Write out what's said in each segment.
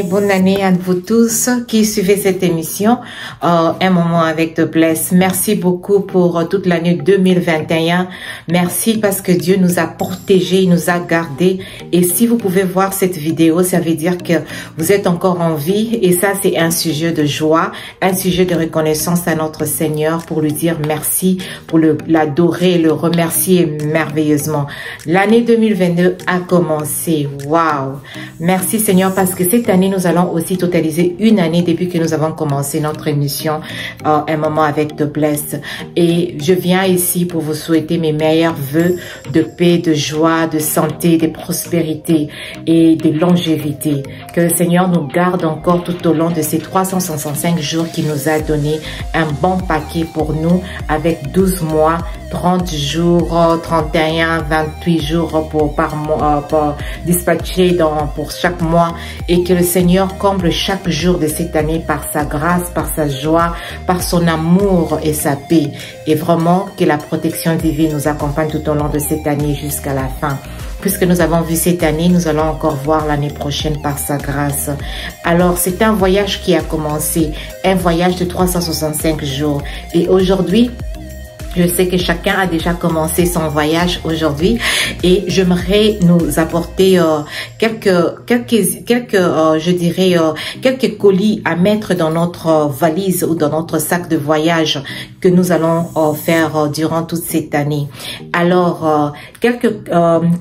Bonne année à vous tous qui suivez cette émission, un moment avec The Bless. Merci beaucoup pour toute l'année 2021. Merci parce que Dieu nous a protégés, il nous a gardés. Et si vous pouvez voir cette vidéo, ça veut dire que vous êtes encore en vie. Et ça, c'est un sujet de joie, un sujet de reconnaissance à notre Seigneur pour lui dire merci, pour l'adorer, le remercier merveilleusement. L'année 2022 a commencé. Waouh! Merci Seigneur parce que cette année, nous allons aussi totaliser une année depuis que nous avons commencé notre émission, un moment avec The Bless. Et je viens ici pour vous souhaiter mes meilleurs vœux de paix, de joie, de santé, de prospérité et de longévité. Que le Seigneur nous garde encore tout au long de ces 365 jours qu'il nous a donné, un bon paquet pour nous avec 12 mois, 30 jours, 31, 28 jours par mois, pour dispatcher pour chaque mois, et que le Seigneur comble chaque jour de cette année par sa grâce, par sa joie, par son amour et sa paix. Et vraiment que la protection divine nous accompagne tout au long de cette année jusqu'à la fin. Puisque nous avons vu cette année, nous allons encore voir l'année prochaine par sa grâce. Alors, c'est un voyage qui a commencé, un voyage de 365 jours. Et aujourd'hui, je sais que chacun a déjà commencé son voyage aujourd'hui et j'aimerais nous apporter quelques colis à mettre dans notre valise ou dans notre sac de voyage que nous allons faire durant toute cette année. Alors, quelques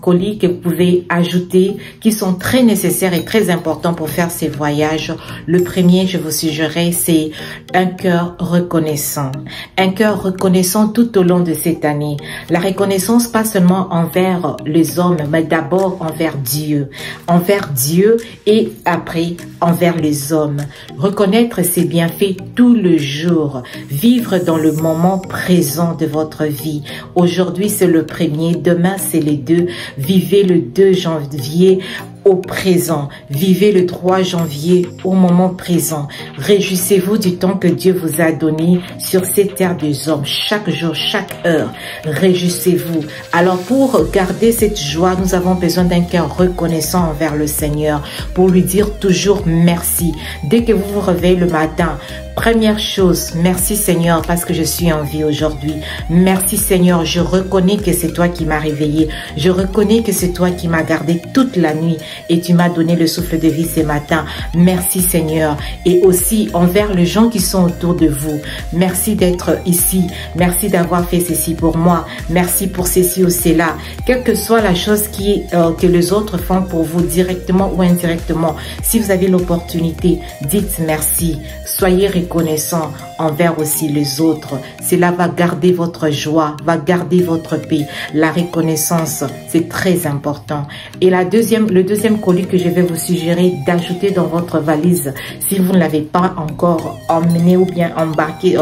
colis que vous pouvez ajouter qui sont très nécessaires et très importants pour faire ces voyages. Le premier, je vous suggérerais, c'est un cœur reconnaissant. Un cœur reconnaissant tout au long de cette année. La reconnaissance pas seulement envers les hommes, mais d'abord envers Dieu. Envers Dieu et après envers les hommes. Reconnaître ses bienfaits tout le jour. Vivre dans le moment présent de votre vie. Aujourd'hui, c'est le 1er, demain, c'est les 2. Vivez le 2 janvier au présent. Vivez le 3 janvier au moment présent. Réjouissez-vous du temps que Dieu vous a donné sur cette terre des hommes. Chaque jour, chaque heure, réjouissez-vous. Alors pour garder cette joie, nous avons besoin d'un cœur reconnaissant envers le Seigneur pour lui dire toujours merci. Dès que vous vous réveillez le matin, première chose, merci Seigneur parce que je suis en vie aujourd'hui. Merci Seigneur, je reconnais que c'est toi qui m'as réveillé. Je reconnais que c'est toi qui m'as gardé toute la nuit et tu m'as donné le souffle de vie ce matin. Merci Seigneur. Et aussi envers les gens qui sont autour de vous. Merci d'être ici. Merci d'avoir fait ceci pour moi. Merci pour ceci ou cela. Quelle que soit la chose que les autres font pour vous directement ou indirectement, si vous avez l'opportunité, dites merci. Soyez reconnaissant envers aussi les autres. Cela va garder votre joie, va garder votre paix. La reconnaissance, c'est très important. Et le deuxième colis que je vais vous suggérer d'ajouter dans votre valise, si vous ne l'avez pas encore emmené ou bien embarqué,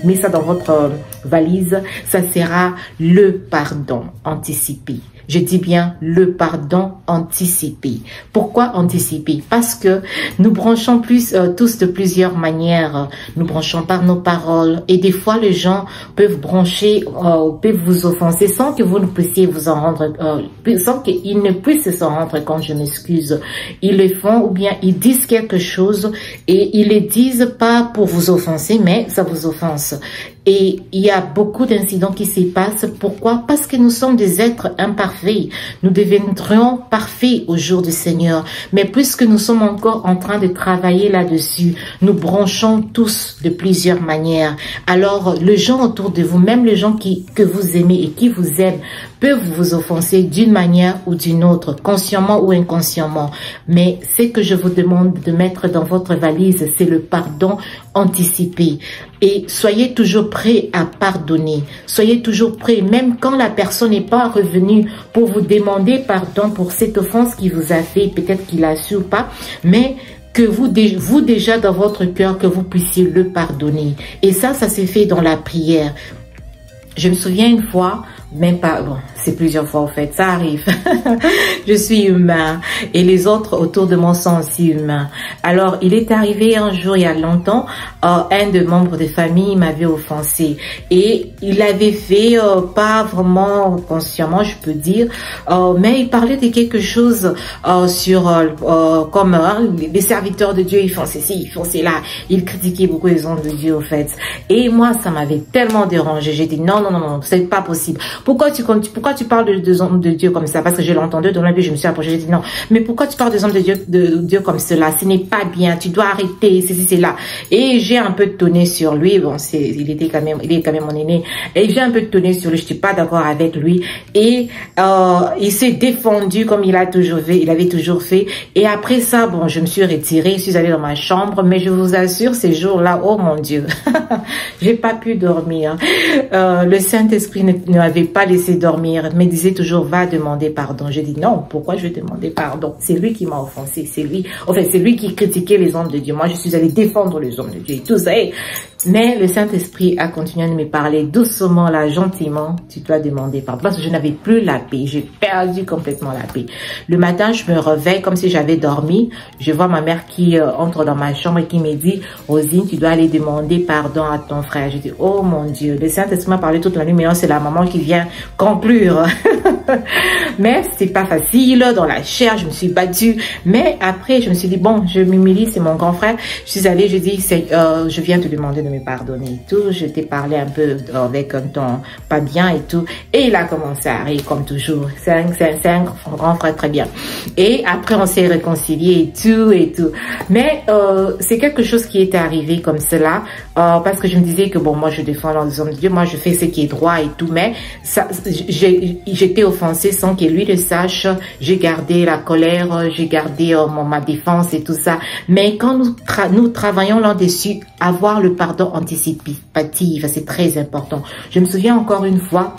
mis ça dans votre valise, ça sera le pardon anticipé. Je dis bien le pardon anticipé. Pourquoi anticipé? Parce que nous branchons tous de plusieurs manières. Nous branchons par nos paroles. Et des fois, les gens peuvent brancher, peuvent vous offenser sans que vous ne puissiez vous en rendre, sans qu'ils ne puissent s'en rendre compte, je m'excuse. Ils le font ou bien ils disent quelque chose et ils le disent pas pour vous offenser, mais ça vous offense. Et il y a beaucoup d'incidents qui se passent. Pourquoi? Parce que nous sommes des êtres imparfaits. Nous deviendrons parfaits au jour du Seigneur. Mais puisque nous sommes encore en train de travailler là-dessus, nous branchons tous de plusieurs manières. Alors, les gens autour de vous, même les gens que vous aimez et qui vous aiment, peuvent vous offenser d'une manière ou d'une autre, consciemment ou inconsciemment. Mais ce que je vous demande de mettre dans votre valise, c'est le pardon anticipé. Et soyez toujours prêt à pardonner. Soyez toujours prêt, même quand la personne n'est pas revenue pour vous demander pardon pour cette offense qu'il vous a fait, peut-être qu'il a su ou pas, mais que vous déjà dans votre cœur, que vous puissiez le pardonner. Et ça se fait dans la prière. Je me souviens une fois, même pas, bon, c'est plusieurs fois en fait, ça arrive. Je suis humain et les autres autour de moi sont aussi humains. Alors, il est arrivé un jour, il y a longtemps, un de membres de famille m'avait offensé et il l'avait fait pas vraiment consciemment, je peux dire, mais il parlait de quelque chose sur comme les serviteurs de Dieu, ils font ceci, ils font cela. Il critiquait beaucoup les hommes de Dieu, au fait. Et moi, ça m'avait tellement dérangé. J'ai dit non, non, non, non, c'est pas possible. Pourquoi tu parles de hommes de Dieu comme ça? Parce que je l'entendais dans la vie, je me suis approchée, j'ai dit non. Mais pourquoi tu parles des hommes de Dieu comme cela? Ce n'est pas bien. Tu dois arrêter. C'est là. Et j'ai un peu tonné sur lui. Bon, il est quand même mon aîné. Et j'ai un peu tonné sur lui. Je suis pas d'accord avec lui. Et il s'est défendu comme il avait toujours fait. Et après ça, bon, je me suis retirée. Je suis allée dans ma chambre. Mais je vous assure, ces jours-là, oh mon Dieu, j'ai pas pu dormir. Le Saint-Esprit ne m'avait pas laissé dormir, me disait toujours va demander pardon. Je dis non, pourquoi je vais demander pardon? C'est lui qui m'a offensé, c'est lui. En fait, c'est lui qui critiquait les hommes de Dieu. Moi, je suis allée défendre les hommes de Dieu et tout ça. Mais le Saint-Esprit a continué de me parler doucement, là, gentiment. Tu dois demander pardon. Parce que je n'avais plus la paix. J'ai perdu complètement la paix. Le matin, je me réveille comme si j'avais dormi. Je vois ma mère qui entre dans ma chambre et qui me dit, Rosine, tu dois aller demander pardon à ton frère. Je dis, oh mon Dieu, le Saint-Esprit m'a parlé toute la nuit. Maintenant, c'est la maman qui vient conclure. Mais c'est pas facile. Dans la chair, je me suis battue. Mais après, je me suis dit, bon, je m'humilie, c'est mon grand frère. Je suis allée, je dis, je viens te demander de me pardonner et tout. Je t'ai parlé un peu avec un ton pas bien et tout. Et il a commencé à rire comme toujours. C'est un grand frère très bien. Et après, on s'est réconcilié et tout et tout. Mais c'est quelque chose qui est arrivé comme cela parce que je me disais que bon, moi je défends les hommes de Dieu, moi je fais ce qui est droit et tout. Mais ça, j'étais offensée sans que lui le sache. J'ai gardé la colère, j'ai gardé ma défense et tout ça. Mais quand nous travaillons là-dessus, avoir le pardon anticipatif, c'est très important. Je me souviens encore une fois,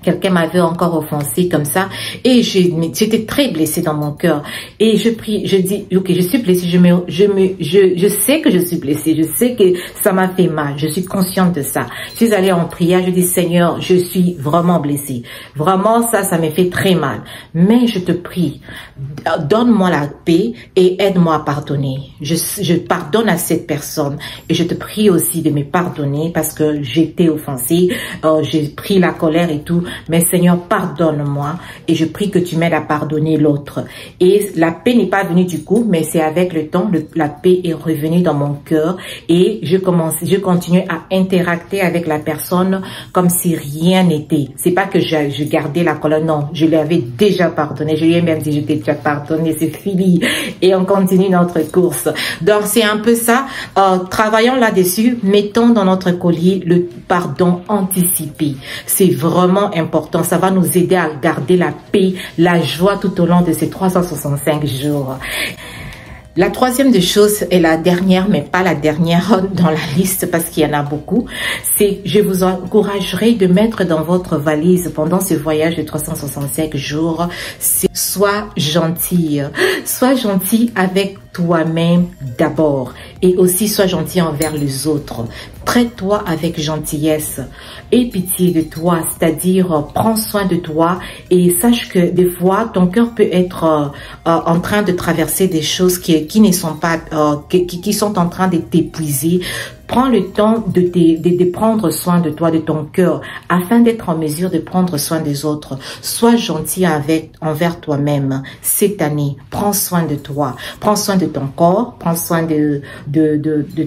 quelqu'un m'avait encore offensé comme ça et j'étais très blessée dans mon cœur et je prie, je dis ok, je suis blessée, je sais que je suis blessée, je sais que ça m'a fait mal, je suis consciente de ça. Je suis allée en prière, je dis Seigneur, je suis vraiment blessée, vraiment ça me fait très mal, mais je te prie, donne-moi la paix et aide-moi à pardonner. Je pardonne à cette personne et je te prie aussi de me pardonner parce que j'étais offensée, j'ai pris la colère et tout. Mais Seigneur, pardonne-moi et je prie que tu m'aides à pardonner l'autre. Et la paix n'est pas venue du coup, mais c'est avec le temps, la paix est revenue dans mon cœur et je continue à interacter avec la personne comme si rien n'était. C'est pas que je gardais la colère, non, je l'avais déjà pardonné. Je lui ai même dit, je t'ai déjà pardonné, c'est fini. Et on continue notre course. Donc c'est un peu ça. Travaillons là-dessus, mettons dans notre collier le pardon anticipé. C'est vraiment important, ça va nous aider à garder la paix, la joie tout au long de ces 365 jours. La troisième des choses et la dernière, mais pas la dernière dans la liste parce qu'il y en a beaucoup, c'est je vous encouragerai de mettre dans votre valise pendant ce voyage de 365 jours, sois gentil. Sois gentil avec toi-même d'abord et aussi sois gentil envers les autres. Traite-toi avec gentillesse et pitié de toi, c'est-à-dire prends soin de toi et sache que des fois ton cœur peut être en train de traverser des choses qui ne sont pas qui sont en train de t'épuiser. Prends le temps de prendre soin de toi, de ton cœur, afin d'être en mesure de prendre soin des autres. Sois gentil envers toi-même cette année. Prends soin de toi. Prends soin de ton corps. Prends soin de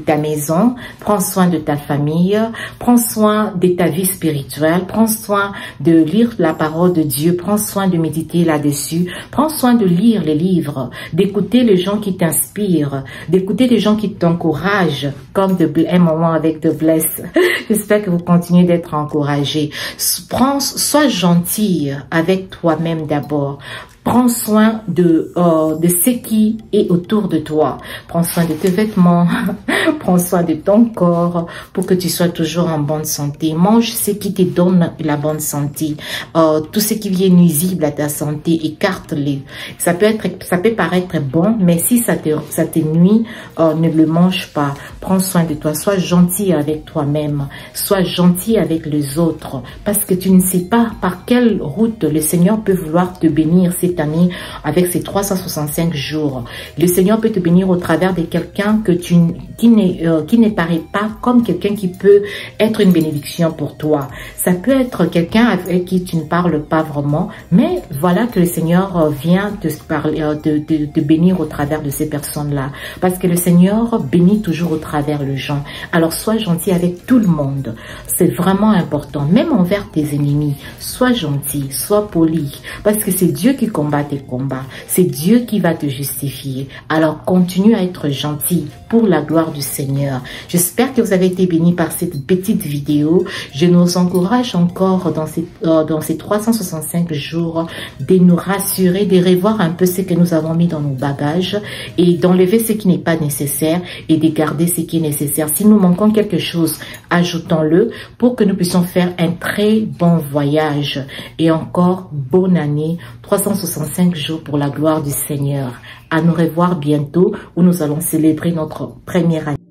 ta maison. Prends soin de ta famille. Prends soin de ta vie spirituelle. Prends soin de lire la parole de Dieu. Prends soin de méditer là-dessus. Prends soin de lire les livres, d'écouter les gens qui t'inspirent, d'écouter les gens qui t'encouragent, comme un moment avec The Bless. J'espère que vous continuez d'être encouragés. Sois gentil avec toi-même d'abord. Prends soin de ce qui est autour de toi. Prends soin de tes vêtements, prends soin de ton corps pour que tu sois toujours en bonne santé. Mange ce qui te donne la bonne santé. Tout ce qui vient nuisible à ta santé, écarte-les. Ça peut paraître bon, mais si ça te nuit, ne le mange pas. Prends soin de toi. Sois gentil avec toi-même. Sois gentil avec les autres. Parce que tu ne sais pas par quelle route le Seigneur peut vouloir te bénir cette année avec ces 365 jours. Le Seigneur peut te bénir au travers de quelqu'un qui ne paraît pas comme quelqu'un qui peut être une bénédiction pour toi. Ça peut être quelqu'un avec qui tu ne parles pas vraiment, mais voilà que le Seigneur vient te parler, te bénir au travers de ces personnes-là. Parce que le Seigneur bénit toujours au travers les gens. Alors sois gentil avec tout le monde. C'est vraiment important, même envers tes ennemis. Sois gentil, sois poli, parce que c'est Dieu qui combat tes combats. C'est Dieu qui va te justifier. Alors continue à être gentil pour la gloire du Seigneur. J'espère que vous avez été bénis par cette petite vidéo. Je nous encourage encore dans ces 365 jours de nous rassurer, de revoir un peu ce que nous avons mis dans nos bagages et d'enlever ce qui n'est pas nécessaire et de garder ce qui est nécessaire. Si nous manquons quelque chose, ajoutons-le pour que nous puissions faire un très bon voyage. Et encore, bonne année, 365 jours pour la gloire du Seigneur. À nous revoir bientôt où nous allons célébrer notre première année.